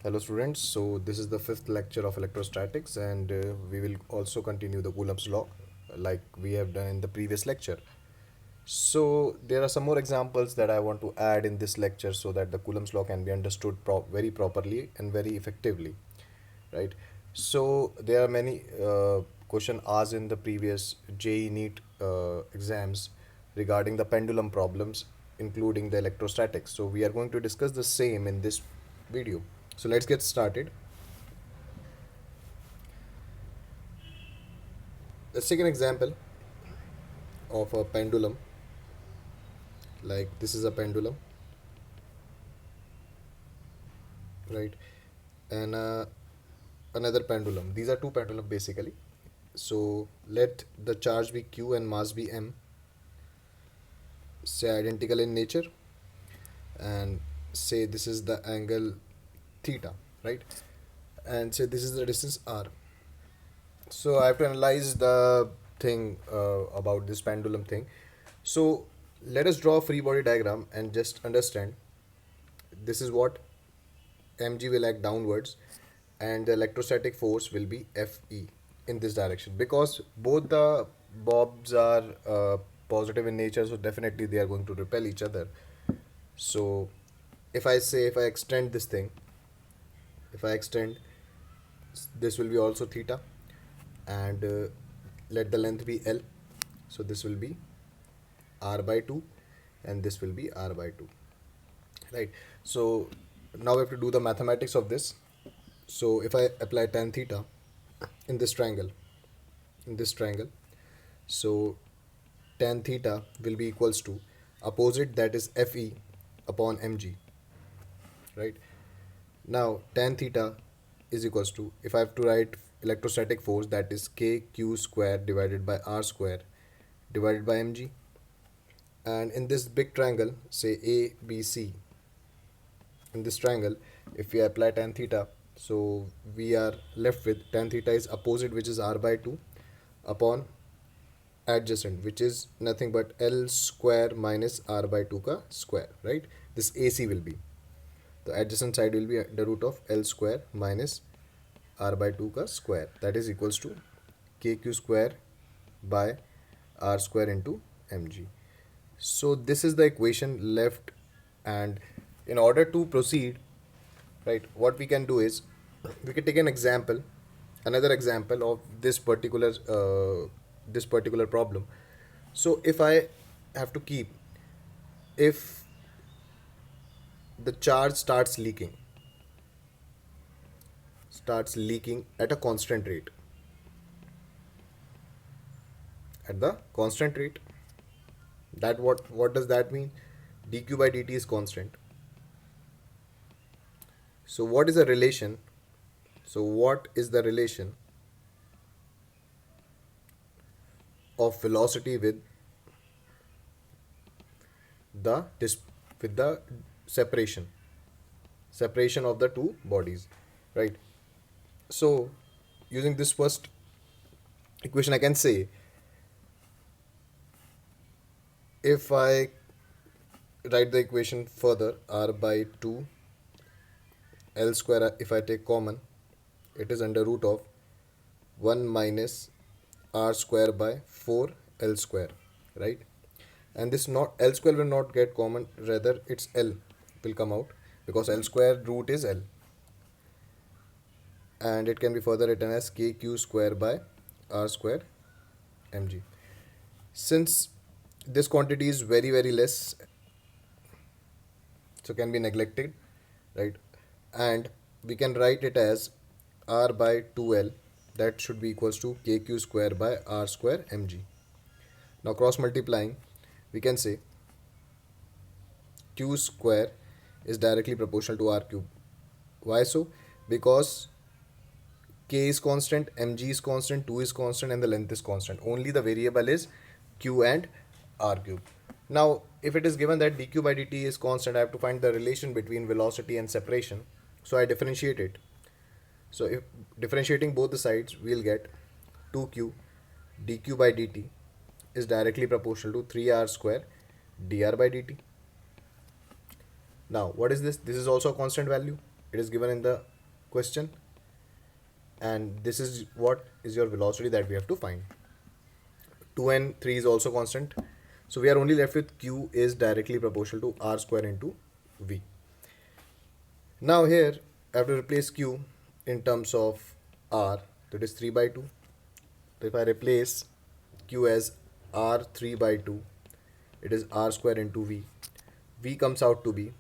Hello students, so this is the fifth lecture of electrostatics and we will also continue the Coulomb's law like we have done in the previous lecture. So there are some more examples that I want to add in this lecture so that the Coulomb's law can be understood very properly and very effectively, right? So there are many question asked in the previous JEE NEET exams regarding the pendulum problems including the electrostatics. So we are going to discuss the same in this video. So let's get started. Let's take an example of a pendulum. Like this is a pendulum, right? And another pendulum. These are two pendulum basically. So let the charge be q and mass be m, say identical in nature, and say this is the angle theta, right? And say this is the distance r. So I have to analyze the thing about this pendulum thing. So let us draw a free body diagram and just understand this is what mg will act downwards and the electrostatic force will be Fe in this direction because both the bobs are positive in nature, so definitely they are going to repel each other. So if I extend this thing, if I extend, this will be also theta, and let the length be L, so this will be r by 2 and this will be r by 2, right? So now we have to do the mathematics of this. So if I apply tan theta in this triangle, in this triangle, so tan theta will be equals to opposite, that is Fe upon mg, right? Now tan theta is equals to, if I have to write electrostatic force, that is kq square divided by r square divided by mg. And in this big triangle, say ABC, in this triangle, if we apply tan theta, so we are left with tan theta is opposite, which is r by 2, upon adjacent, which is nothing but L square minus r by 2 ka square, right? This AC will be, the adjacent side will be the root of L square minus r by 2 ka square, that is equals to kq square by r square into mg. So this is the equation left, and in order to proceed, right, what we can do is we can take an example, another example of this particular problem. So if I have to keep, if the charge starts leaking at a constant rate, at the constant rate, that what does that mean? Dq by dt is constant. So what is the relation? So what is the relation of velocity the dis- with the separation of the two bodies, right? So using this first equation, I can say, if I write the equation further, r by 2 L square, if I take common, it is under root of 1 minus r square by 4 L square, right? And this not L square will not get common, rather it's L will come out because L square root is L, and it can be further written as kq square by r square mg. Since this quantity is very less, so can be neglected, right? And we can write it as r by 2l, that should be equals to kq square by r square mg. Now cross multiplying, we can say q square is directly proportional to r cube. Why so? Because k is constant, mg is constant, 2 is constant, and the length is constant. Only the variable is q and r cube. Now, if it is given that dq by dt is constant, I have to find the relation between velocity and separation. So I differentiate it. So if differentiating both the sides, we'll get 2q dq by dt is directly proportional to 3r square dr by dt. Now, what is this? This is also a constant value. it is given in the question, and this is what is your velocity that we have to find. 2 and 3 is also constant, so we are only left with q is directly proportional to r square into v. Now here I have to replace q in terms of r, that is 3 by 2. So if I replace q as r 3 by 2, it is r square into v. V comes out to be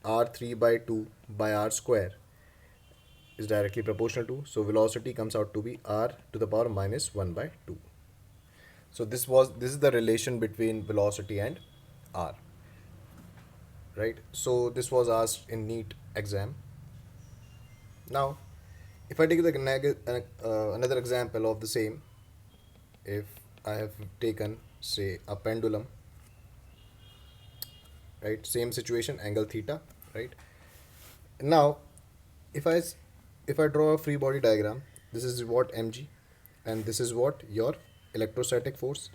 r 3 by 2 by r square is directly proportional to, so velocity comes out to be r to the power minus 1 by 2. So this is the relation between velocity and r, right? So this was asked in NEET exam. Now if I take another example of the same, if I have taken say a pendulum, right, same situation, angle theta, right? Now if I if I draw a free body diagram, this is what mg and this is what your electrostatic force.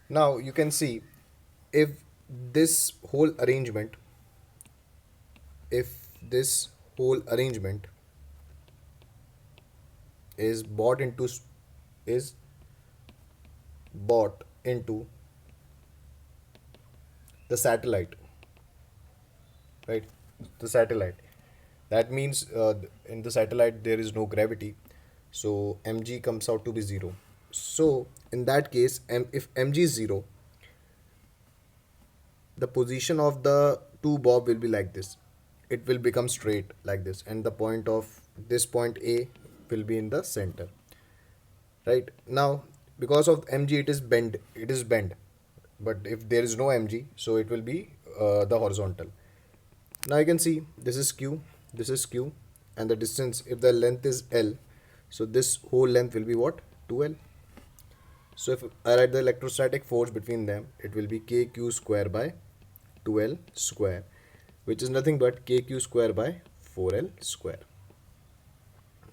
Now you can see, if this whole arrangement if this whole arrangement is is bought into the satellite, right? The satellite, that means in the satellite there is no gravity, so mg comes out to be 0. So in that case, if mg is 0, the position of the two bob will be like this. It will become straight like this, and the point of this point A will be in the center. Right now, because of mg, it is bent. But if there is no mg, so it will be the horizontal. Now you can see this is q, and the distance, if the length is l, so this whole length will be what, 2l. So if I write the electrostatic force between them, it will be kq square by 2l square, which is nothing but kq square by 4l square.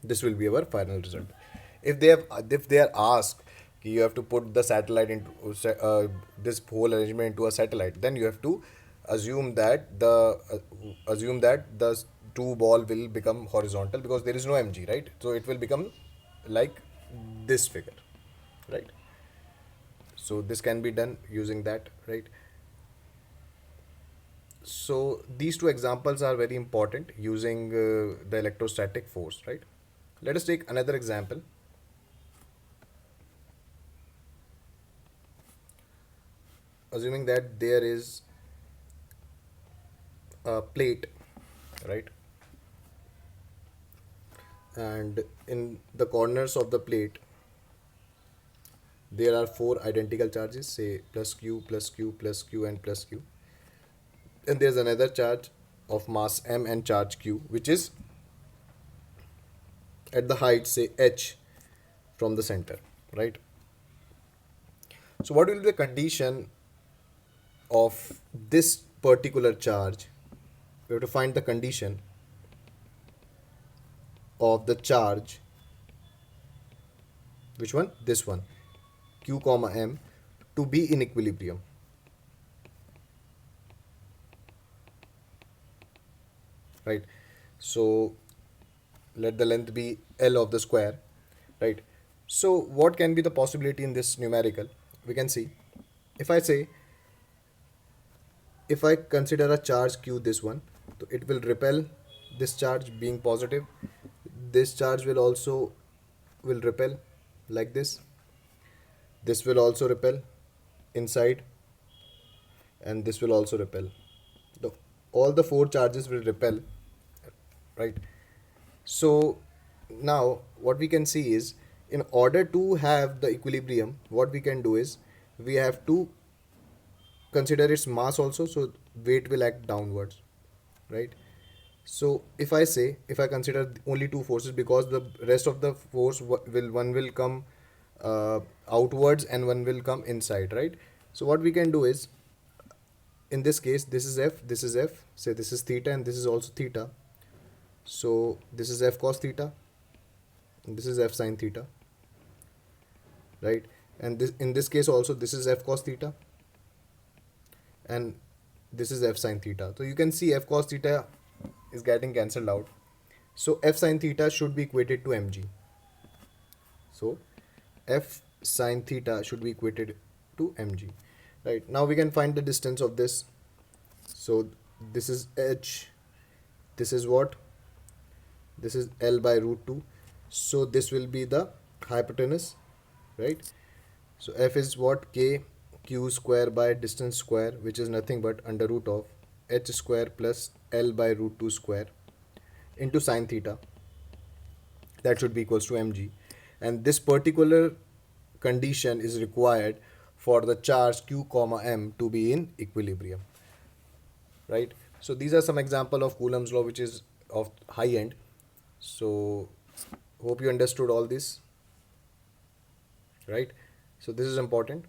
This will be our final result. If they are asked, you have to put the satellite into this whole arrangement into a satellite, then you have to assume that the two ball will become horizontal because there is no mg, right? So it will become like this figure, right? So this can be done using that, right? So these two examples are very important using the electrostatic force, right? Let us take another example. Assuming that there is a plate, right? And in the corners of the plate, there are four identical charges, say plus q, plus q, plus q, and plus q. And there's another charge of mass m and charge q, which is at the height, say h, from the center, right? So what will be the condition of this particular charge? We have to find the condition of the charge, which one? This one, q comma m, to be in equilibrium. Right? So let the length be L of the square, right? So what can be the possibility in this numerical? We can see, if I say, if I consider a charge q, this one, so it will repel this charge being positive. This charge will repel like this. This will also repel inside, and this will also repel. The, all the four charges will repel, right? So now what we can see is, in order to have the equilibrium, what we can do is we have to consider its mass also, so weight will act downwards, right? So if I consider only two forces, because the rest of the force one will come outwards and one will come inside, right? So what we can do is, in this case, this is f, say this is theta and this is also theta. So this is f cos theta and this is f sin theta, right? And this, in this case also, this is f cos theta and this is f sin theta. So you can see f cos theta is getting cancelled out, So F sine theta should be equated to mg. So F sine theta should be equated to mg. Right, now we can find the distance of this. So this is h, this is what, this is L by root 2. So this will be the hypotenuse, right? So F is what, k q square by distance square, which is nothing but under root of h square plus L by root 2 square into sine theta. That should be equals to mg. And this particular condition is required for the charge q comma m to be in equilibrium, right? So these are some example of Coulomb's law, which is of high end. So hope you understood all this, right? So this is important.